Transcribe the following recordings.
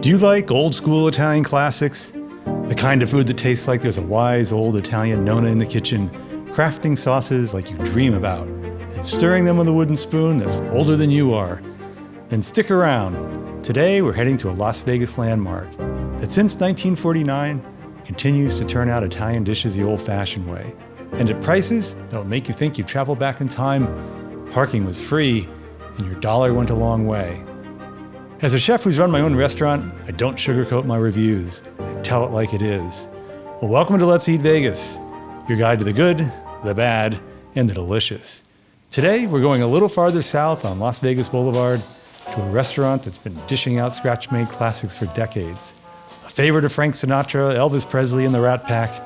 Do you like old school Italian classics? The kind of food that tastes like there's a wise old Italian nonna in the kitchen, crafting sauces like you dream about, and stirring them with a wooden spoon that's older than you are? Then stick around. Today we're heading to a Las Vegas landmark that since 1949 continues to turn out Italian dishes the old-fashioned way. And at prices that will make you think you traveled back in time, parking was free, and your dollar went a long way. As a chef who's run my own restaurant, I don't sugarcoat my reviews. I tell it like it is. Well, welcome to Let's Eat Vegas, your guide to the good, the bad, and the delicious. Today, we're going a little farther south on Las Vegas Boulevard to a restaurant that's been dishing out scratch-made classics for decades. A favorite of Frank Sinatra, Elvis Presley, and the Rat Pack,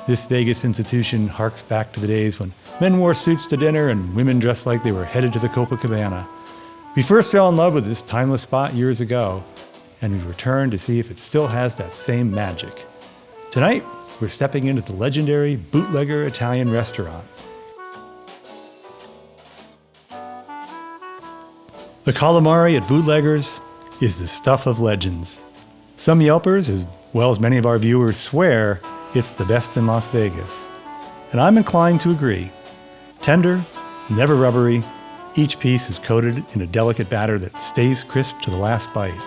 this Vegas institution harks back to the days when men wore suits to dinner and women dressed like they were headed to the Copacabana. We first fell in love with this timeless spot years ago, and we've returned to see if it still has that same magic. Tonight, we're stepping into the legendary Bootlegger Italian restaurant. The calamari at Bootlegger's is the stuff of legends. Some Yelpers, as well as many of our viewers, swear it's the best in Las Vegas. And I'm inclined to agree. Tender, never rubbery, each piece is coated in a delicate batter that stays crisp to the last bite.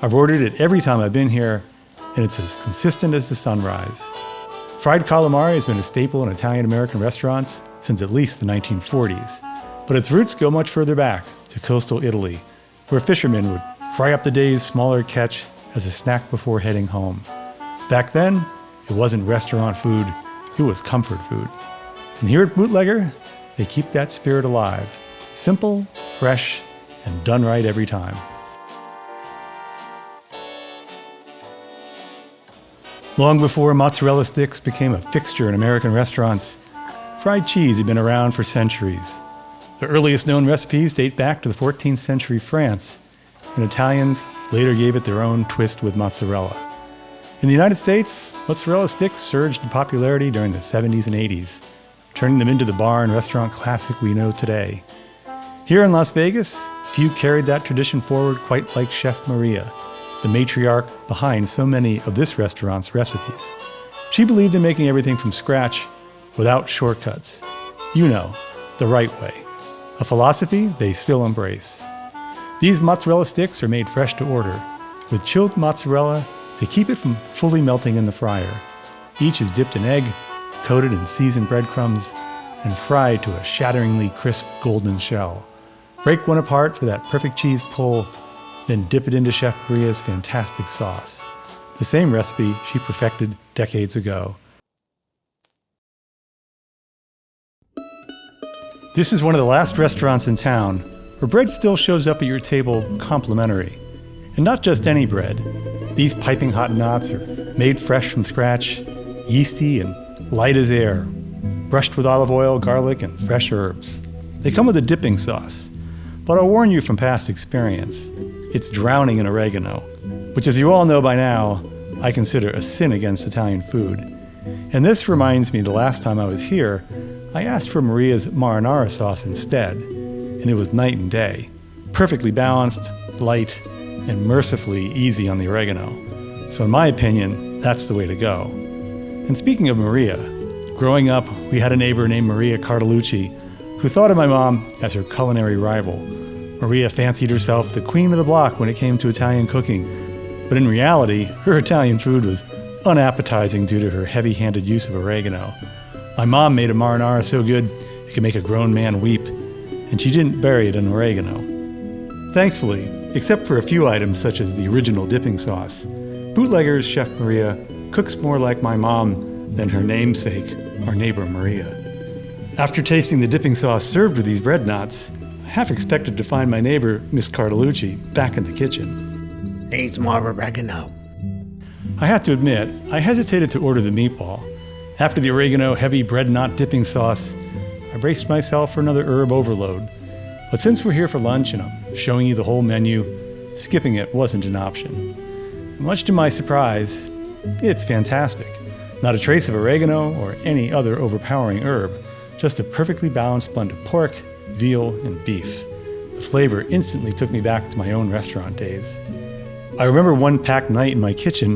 I've ordered it every time I've been here, and it's as consistent as the sunrise. Fried calamari has been a staple in Italian-American restaurants since at least the 1940s, but its roots go much further back to coastal Italy, where fishermen would fry up the day's smaller catch as a snack before heading home. Back then, it wasn't restaurant food, it was comfort food. And here at Bootlegger, they keep that spirit alive. Simple, fresh, and done right every time. Long before mozzarella sticks became a fixture in American restaurants, fried cheese had been around for centuries. The earliest known recipes date back to the 14th century France, and Italians later gave it their own twist with mozzarella. In the United States, mozzarella sticks surged in popularity during the 70s and 80s, turning them into the bar and restaurant classic we know today. Here in Las Vegas, few carried that tradition forward quite like Chef Maria, the matriarch behind so many of this restaurant's recipes. She believed in making everything from scratch without shortcuts. You know, the right way. A philosophy they still embrace. These mozzarella sticks are made fresh to order, with chilled mozzarella to keep it from fully melting in the fryer. Each is dipped in egg, coated in seasoned breadcrumbs, and fried to a shatteringly crisp golden shell. Break one apart for that perfect cheese pull, then dip it into Chef Maria's fantastic sauce. The same recipe she perfected decades ago. This is one of the last restaurants in town where bread still shows up at your table complimentary. And not just any bread. These piping hot knots are made fresh from scratch, yeasty and light as air, brushed with olive oil, garlic, and fresh herbs. They come with a dipping sauce, but I'll warn you from past experience, it's drowning in oregano, which, as you all know by now, I consider a sin against Italian food. And this reminds me the last time I was here, I asked for Maria's marinara sauce instead, and it was night and day. Perfectly balanced, light, and mercifully easy on the oregano. So in my opinion, that's the way to go. And speaking of Maria, growing up, we had a neighbor named Maria Cartolucci who thought of my mom as her culinary rival. Maria fancied herself the queen of the block when it came to Italian cooking, but in reality, her Italian food was unappetizing due to her heavy-handed use of oregano. My mom made a marinara so good it could make a grown man weep, and she didn't bury it in oregano. Thankfully, except for a few items such as the original dipping sauce, Bootlegger's Chef Maria cooks more like my mom than her namesake, our neighbor Maria. After tasting the dipping sauce served with these bread knots, I half expected to find my neighbor, Miss Cartolucci, back in the kitchen. Needs more oregano. I have to admit, I hesitated to order the meatball. After the oregano-heavy bread knot dipping sauce, I braced myself for another herb overload. But since we're here for lunch and I'm showing you the whole menu, skipping it wasn't an option. And much to my surprise, it's fantastic. Not a trace of oregano or any other overpowering herb, just a perfectly balanced blend of pork, veal, and beef. The flavor instantly took me back to my own restaurant days. I remember one packed night in my kitchen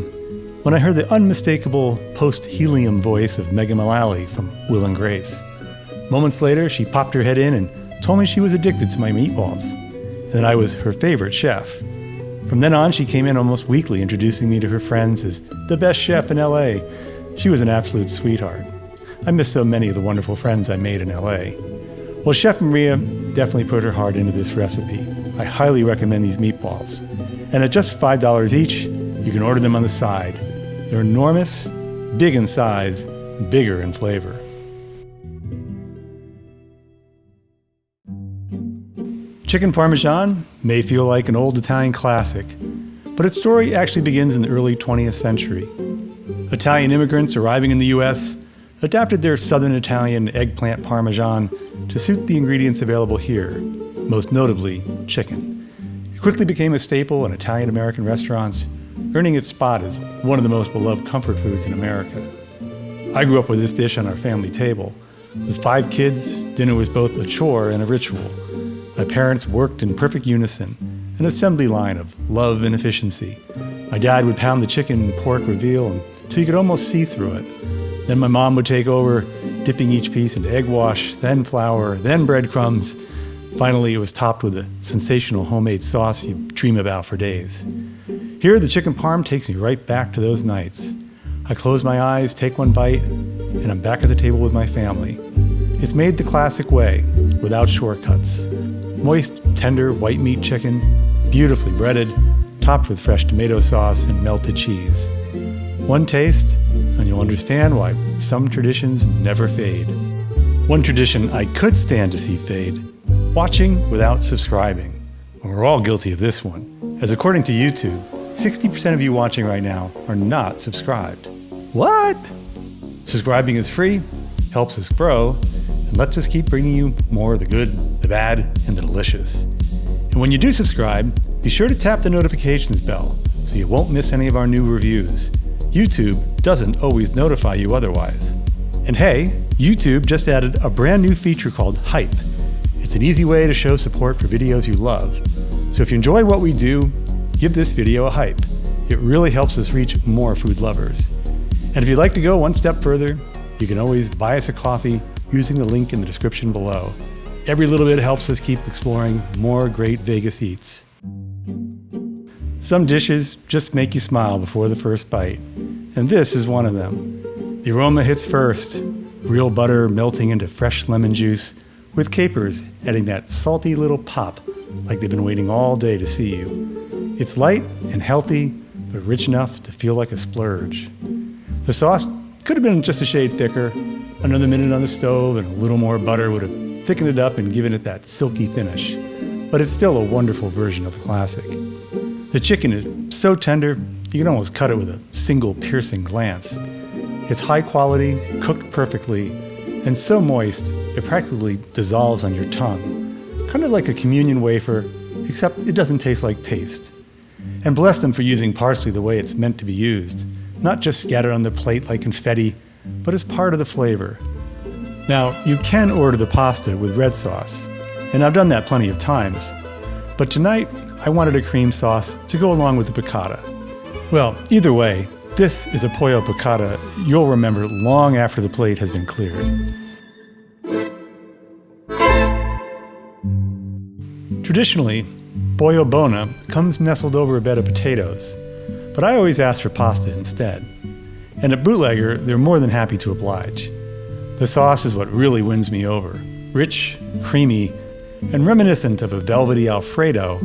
when I heard the unmistakable post-helium voice of Megan Mullally from Will and Grace. Moments later, she popped her head in and told me she was addicted to my meatballs, and that I was her favorite chef. From then on, she came in almost weekly, introducing me to her friends as the best chef in LA. She was an absolute sweetheart. I miss so many of the wonderful friends I made in LA. Well, Chef Maria definitely put her heart into this recipe. I highly recommend these meatballs. And at just $5 each, you can order them on the side. They're enormous, big in size, bigger in flavor. Chicken Parmesan may feel like an old Italian classic, but its story actually begins in the early 20th century. Italian immigrants arriving in the U.S. adapted their southern Italian eggplant Parmesan to suit the ingredients available here, most notably chicken. It quickly became a staple in Italian-American restaurants, earning its spot as one of the most beloved comfort foods in America. I grew up with this dish on our family table. With 5 kids, dinner was both a chore and a ritual. My parents worked in perfect unison, an assembly line of love and efficiency. My dad would pound the chicken and pork reveal until you could almost see through it. Then my mom would take over, dipping each piece into egg wash, then flour, then breadcrumbs. Finally, it was topped with a sensational homemade sauce you dream about for days. Here, the chicken parm takes me right back to those nights. I close my eyes, take one bite, and I'm back at the table with my family. It's made the classic way, without shortcuts. Moist, tender, white meat chicken, beautifully breaded, topped with fresh tomato sauce and melted cheese. One taste, and you'll understand why some traditions never fade. One tradition I could stand to see fade: watching without subscribing. We're all guilty of this one, as according to YouTube, 60% of you watching right now are not subscribed. What? Subscribing is free, helps us grow, and lets us keep bringing you more of the good, the bad, and the delicious. And when you do subscribe, be sure to tap the notifications bell so you won't miss any of our new reviews. YouTube doesn't always notify you otherwise. And hey, YouTube just added a brand new feature called Hype. It's an easy way to show support for videos you love. So if you enjoy what we do, give this video a hype. It really helps us reach more food lovers. And if you'd like to go one step further, you can always buy us a coffee using the link in the description below. Every little bit helps us keep exploring more great Vegas eats. Some dishes just make you smile before the first bite, and this is one of them. The aroma hits first, real butter melting into fresh lemon juice, with capers adding that salty little pop like they've been waiting all day to see you. It's light and healthy, but rich enough to feel like a splurge. The sauce could have been just a shade thicker. Another minute on the stove and a little more butter would have thickened it up and given it that silky finish. But it's still a wonderful version of the classic. The chicken is so tender, you can almost cut it with a single piercing glance. It's high quality, cooked perfectly, and so moist it practically dissolves on your tongue. Kind of like a communion wafer, except it doesn't taste like paste. And bless them for using parsley the way it's meant to be used, not just scattered on the plate like confetti, but as part of the flavor. Now, you can order the pasta with red sauce, and I've done that plenty of times. But tonight, I wanted a cream sauce to go along with the piccata. Well, either way, this is a pollo piccata you'll remember long after the plate has been cleared. Traditionally, pollo bona comes nestled over a bed of potatoes, but I always ask for pasta instead. And at Bootlegger, they're more than happy to oblige. The sauce is what really wins me over. Rich, creamy, and reminiscent of a velvety Alfredo,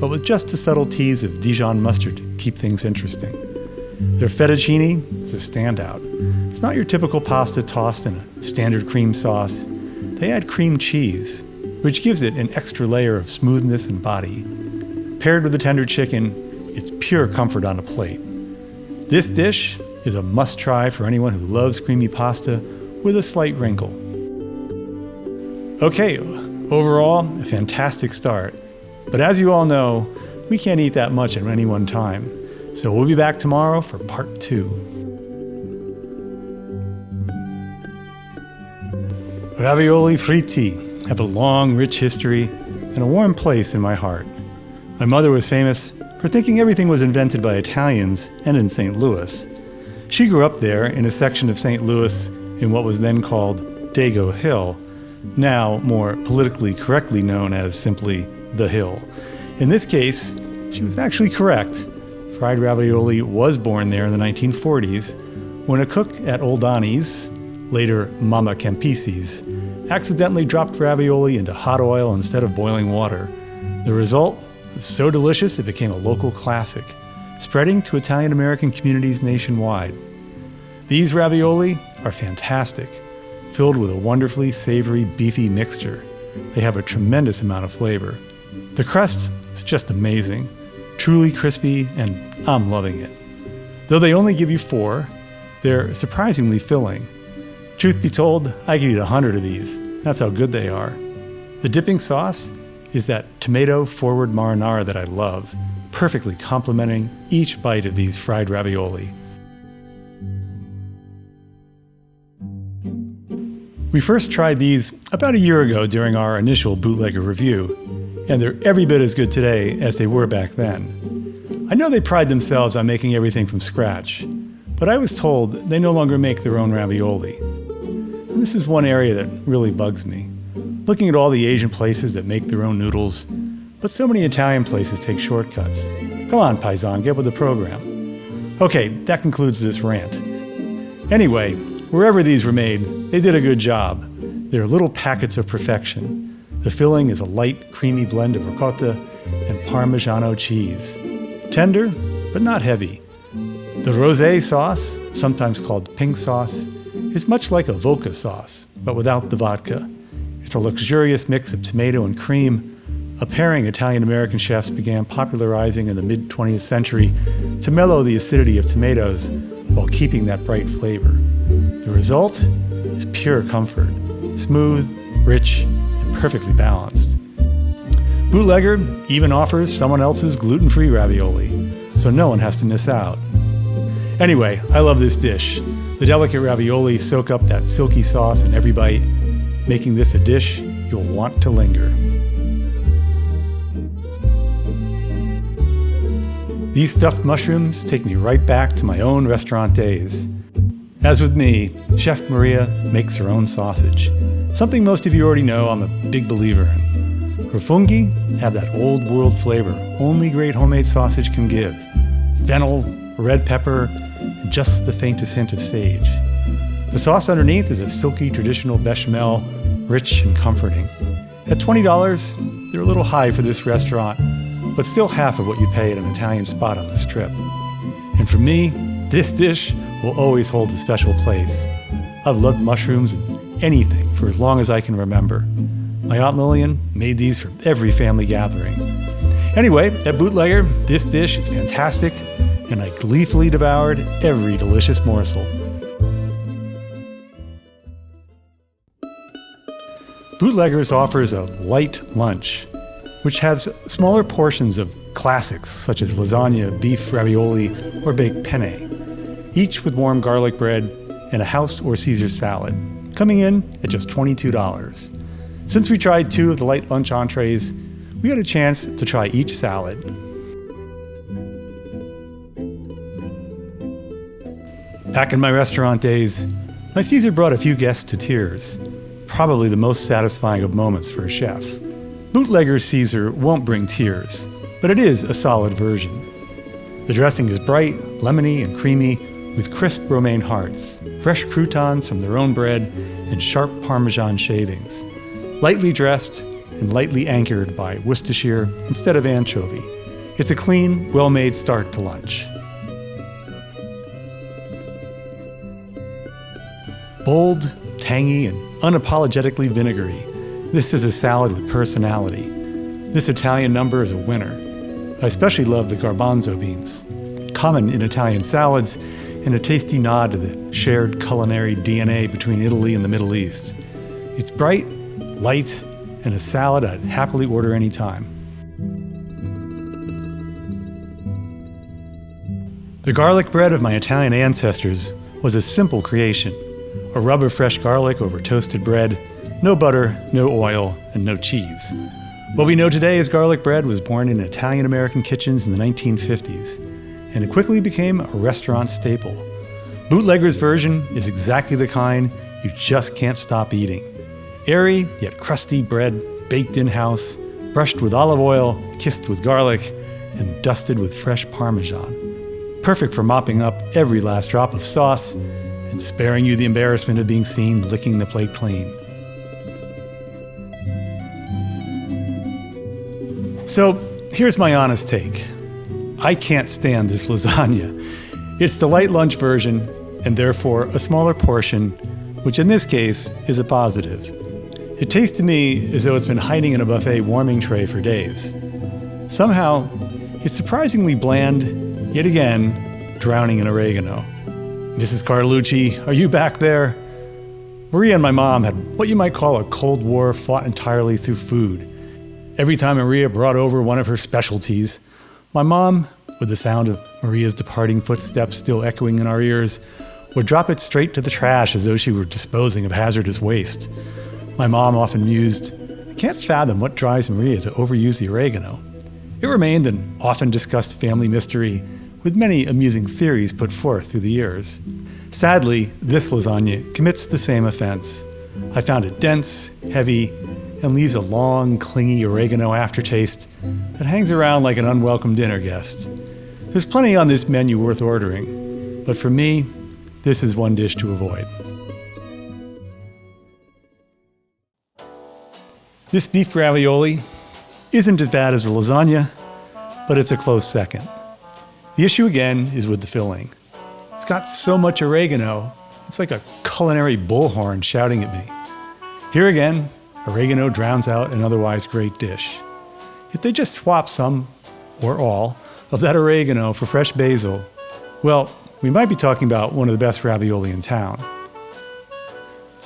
but with just a subtle tease of Dijon mustard to keep things interesting. Their fettuccine is a standout. It's not your typical pasta tossed in a standard cream sauce. They add cream cheese, which gives it an extra layer of smoothness and body. Paired with the tender chicken, it's pure comfort on a plate. This dish is a must-try for anyone who loves creamy pasta with a slight wrinkle. Okay, overall, a fantastic start. But as you all know, we can't eat that much at any one time. So we'll be back tomorrow for part 2. Ravioli fritti have a long, rich history and a warm place in my heart. My mother was famous for thinking everything was invented by Italians and in St. Louis. She grew up there in a section of St. Louis in what was then called Dago Hill, now more politically correctly known as simply The Hill. In this case, she was actually correct. Fried ravioli was born there in the 1940s when a cook at Old Annie's, later Mama Campisi's, accidentally dropped ravioli into hot oil instead of boiling water. The result was so delicious it became a local classic, spreading to Italian-American communities nationwide. These ravioli are fantastic, filled with a wonderfully savory, beefy mixture. They have a tremendous amount of flavor. The crust is just amazing, truly crispy, and I'm loving it. Though they only give you 4, they're surprisingly filling. Truth be told, I could eat 100 of these. That's how good they are. The dipping sauce is that tomato forward marinara that I love, perfectly complementing each bite of these fried ravioli. We first tried these about a year ago during our initial bootlegger review, and they're every bit as good today as they were back then. I know they pride themselves on making everything from scratch, but I was told they no longer make their own ravioli. And this is one area that really bugs me. Looking at all the Asian places that make their own noodles, but so many Italian places take shortcuts. Come on, Paisan, get with the program. Okay, that concludes this rant. Anyway, wherever these were made, they did a good job. They're little packets of perfection. The filling is a light, creamy blend of ricotta and Parmigiano cheese. Tender, but not heavy. The rosé sauce, sometimes called pink sauce, is much like a vodka sauce, but without the vodka. It's a luxurious mix of tomato and cream, a pairing Italian-American chefs began popularizing in the mid-20th century to mellow the acidity of tomatoes while keeping that bright flavor. The result is pure comfort, smooth, rich, and perfectly balanced. Bootlegger even offers someone else's gluten-free ravioli, so no one has to miss out. Anyway, I love this dish. The delicate ravioli soak up that silky sauce in every bite, making this a dish you'll want to linger. These stuffed mushrooms take me right back to my own restaurant days. As with me, Chef Maria makes her own sausage, something most of you already know I'm a big believer in. Her funghi have that old-world flavor only great homemade sausage can give. Fennel, red pepper, and just the faintest hint of sage. The sauce underneath is a silky traditional bechamel, rich and comforting. At $20, they're a little high for this restaurant, but still half of what you pay at an Italian spot on the Strip. And for me, this dish will always hold a special place. I've loved mushrooms and anything for as long as I can remember. My Aunt Lillian made these for every family gathering. Anyway, at Bootlegger, this dish is fantastic, and I gleefully devoured every delicious morsel. Bootleggers offers a light lunch, which has smaller portions of classics such as lasagna, beef ravioli, or baked penne, each with warm garlic bread and a house or Caesar salad, coming in at just $22. Since we tried 2 of the light lunch entrees, we had a chance to try each salad. Back in my restaurant days, my Caesar brought a few guests to tears, probably the most satisfying of moments for a chef. Bootlegger's Caesar won't bring tears, but it is a solid version. The dressing is bright, lemony, and creamy, with crisp romaine hearts, fresh croutons from their own bread, and sharp Parmesan shavings. Lightly dressed and lightly anchored by Worcestershire instead of anchovy. It's a clean, well-made start to lunch. Bold, tangy, and unapologetically vinegary, this is a salad with personality. This Italian number is a winner. I especially love the garbanzo beans, common in Italian salads and a tasty nod to the shared culinary DNA between Italy and the Middle East. It's bright, light, and a salad I'd happily order anytime. The garlic bread of my Italian ancestors was a simple creation. A rub of fresh garlic over toasted bread, no butter, no oil, and no cheese. What we know today as garlic bread was born in Italian-American kitchens in the 1950s, and it quickly became a restaurant staple. Bootlegger's version is exactly the kind you just can't stop eating. Airy yet crusty bread baked in-house, brushed with olive oil, kissed with garlic, and dusted with fresh Parmesan. Perfect for mopping up every last drop of sauce and sparing you the embarrassment of being seen licking the plate clean. So here's my honest take. I can't stand this lasagna. It's the light lunch version, and therefore a smaller portion, which in this case is a positive. It tastes to me as though it's been hiding in a buffet warming tray for days. Somehow, it's surprisingly bland, yet again, drowning in oregano. Mrs. Carlucci, are you back there? Maria and my mom had what you might call a Cold War fought entirely through food. Every time Maria brought over one of her specialties, my mom, with the sound of Maria's departing footsteps still echoing in our ears, would drop it straight to the trash as though she were disposing of hazardous waste. My mom often mused, I can't fathom what drives Maria to overuse the oregano. It remained an often discussed family mystery, with many amusing theories put forth through the years. Sadly, this lasagna commits the same offense. I found it dense, heavy, and leaves a long, clingy oregano aftertaste that hangs around like an unwelcome dinner guest. There's plenty on this menu worth ordering, but for me, this is one dish to avoid. This beef ravioli isn't as bad as the lasagna, but it's a close second. The issue again is with the filling. It's got so much oregano, it's like a culinary bullhorn shouting at me. Here again, oregano drowns out an otherwise great dish. If they just swap some, or all, of that oregano for fresh basil, well, we might be talking about one of the best ravioli in town.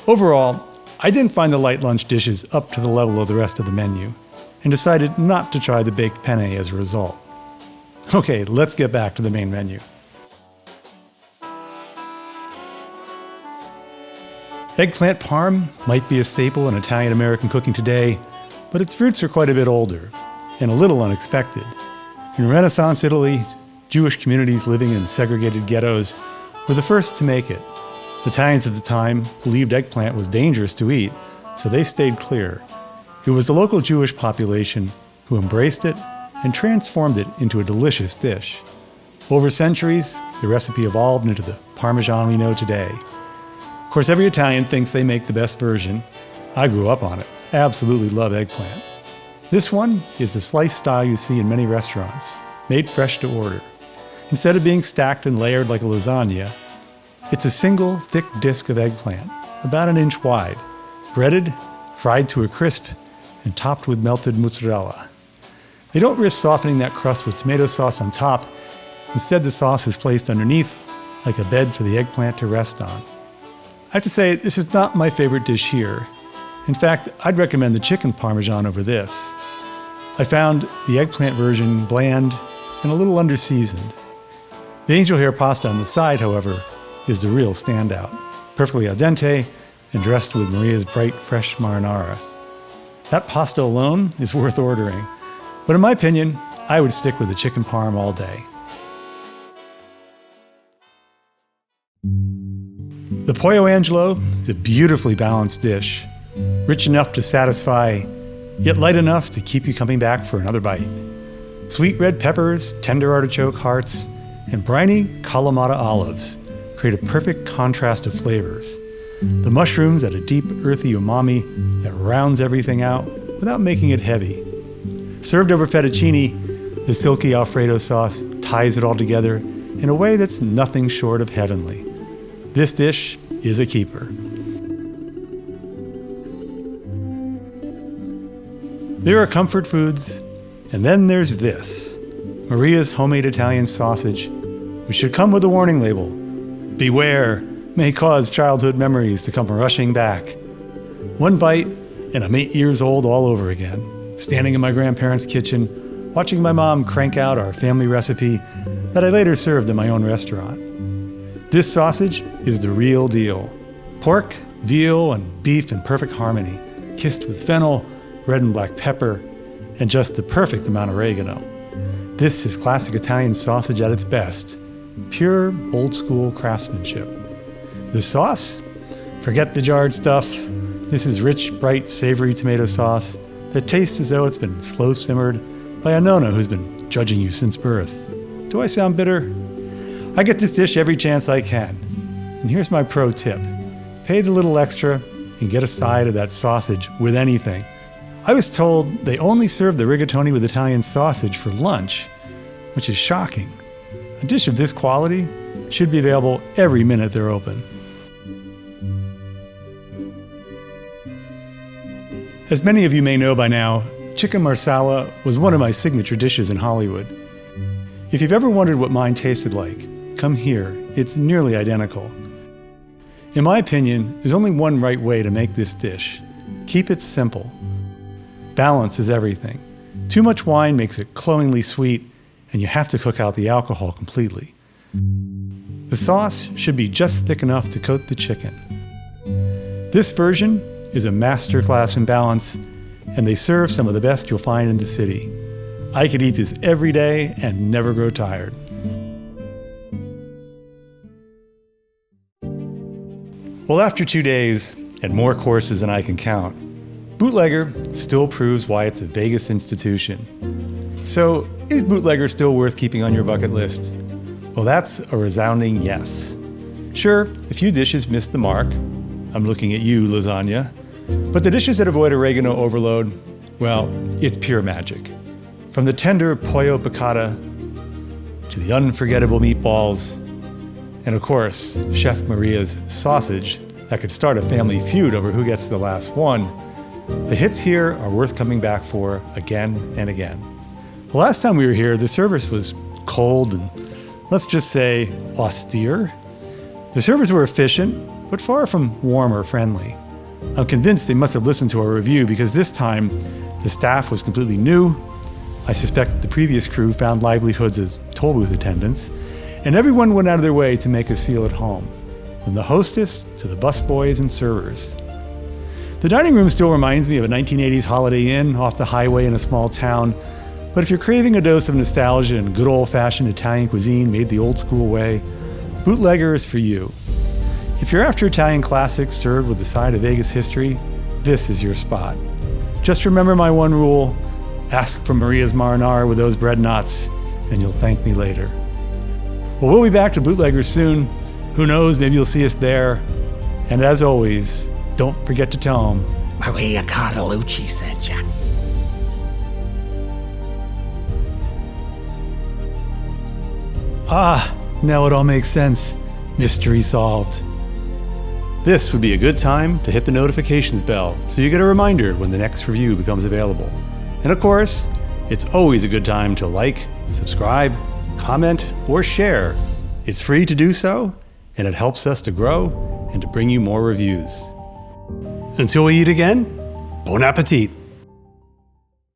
Overall, I didn't find the light lunch dishes up to the level of the rest of the menu, and decided not to try the baked penne as a result. Okay, let's get back to the main menu. Eggplant parm might be a staple in Italian-American cooking today, but its roots are quite a bit older, and a little unexpected. In Renaissance Italy, Jewish communities living in segregated ghettos were the first to make it. Italians at the time believed eggplant was dangerous to eat, so they stayed clear. It was the local Jewish population who embraced it and transformed it into a delicious dish. Over centuries, the recipe evolved into the Parmesan we know today. Of course, every Italian thinks they make the best version. I grew up on it. I absolutely love eggplant. This one is the sliced style you see in many restaurants, made fresh to order. Instead of being stacked and layered like a lasagna, it's a single thick disc of eggplant, about an inch wide, breaded, fried to a crisp, and topped with melted mozzarella. They don't risk softening that crust with tomato sauce on top. Instead, the sauce is placed underneath, like a bed for the eggplant to rest on. I have to say, this is not my favorite dish here. In fact, I'd recommend the chicken Parmesan over this. I found the eggplant version bland and a little under-seasoned. The angel hair pasta on the side, however, is the real standout, perfectly al dente and dressed with Maria's bright, fresh marinara. That pasta alone is worth ordering, but in my opinion, I would stick with the chicken parm all day. The Pollo Angelo is a beautifully balanced dish, rich enough to satisfy, yet light enough to keep you coming back for another bite. Sweet red peppers, tender artichoke hearts, and briny Kalamata olives create a perfect contrast of flavors. The mushrooms add a deep, earthy umami that rounds everything out without making it heavy. Served over fettuccine, the silky Alfredo sauce ties it all together in a way that's nothing short of heavenly. This dish is a keeper. There are comfort foods, and then there's this. Maria's homemade Italian sausage, which should come with a warning label. Beware, may cause childhood memories to come rushing back. One bite, and I'm 8 years old all over again, standing in my grandparents' kitchen, watching my mom crank out our family recipe that I later served in my own restaurant. This sausage is the real deal. Pork, veal, and beef in perfect harmony, kissed with fennel, red and black pepper, and just the perfect amount of oregano. This is classic Italian sausage at its best. Pure, old-school craftsmanship. The sauce? Forget the jarred stuff. This is rich, bright, savory tomato sauce that tastes as though it's been slow-simmered by a nonna who's been judging you since birth. Do I sound bitter? I get this dish every chance I can. And here's my pro tip. Pay the little extra and get a side of that sausage with anything. I was told they only serve the rigatoni with Italian sausage for lunch, which is shocking. A dish of this quality should be available every minute they're open. As many of you may know by now, chicken marsala was one of my signature dishes in Hollywood. If you've ever wondered what mine tasted like, come here. It's nearly identical. In my opinion, there's only one right way to make this dish. Keep it simple. Balance is everything. Too much wine makes it cloyingly sweet, and you have to cook out the alcohol completely. The sauce should be just thick enough to coat the chicken. This version is a masterclass in balance, and they serve some of the best you'll find in the city. I could eat this every day and never grow tired. Well, after 2 days and more courses than I can count, Bootlegger still proves why it's a Vegas institution. So, is Bootlegger still worth keeping on your bucket list? Well, that's a resounding yes. Sure, a few dishes missed the mark. I'm looking at you, lasagna. But the dishes that avoid oregano overload, well, it's pure magic. From the tender pollo piccata to the unforgettable meatballs, and of course, Chef Maria's sausage that could start a family feud over who gets the last one, the hits here are worth coming back for again and again. The last time we were here, the service was cold and, let's just say, austere. The servers were efficient, but far from warm or friendly. I'm convinced they must have listened to our review because this time the staff was completely new. I suspect the previous crew found livelihoods as toll booth attendants, and everyone went out of their way to make us feel at home, from the hostess to the busboys and servers. The dining room still reminds me of a 1980s Holiday Inn off the highway in a small town, but if you're craving a dose of nostalgia and good old-fashioned Italian cuisine made the old-school way, Bootlegger is for you. If you're after Italian classics served with a side of Vegas history, this is your spot. Just remember my one rule: ask for Maria's marinara with those bread knots, and you'll thank me later. Well, we'll be back to Bootlegger soon. Who knows, maybe you'll see us there. And as always, don't forget to tell them Maria Cartolucci sent ya. Ah, now it all makes sense. Mystery solved. This would be a good time to hit the notifications bell so you get a reminder when the next review becomes available. And of course, it's always a good time to like, subscribe, comment, or share. It's free to do so, and it helps us to grow and to bring you more reviews. Until we eat again, bon appetit!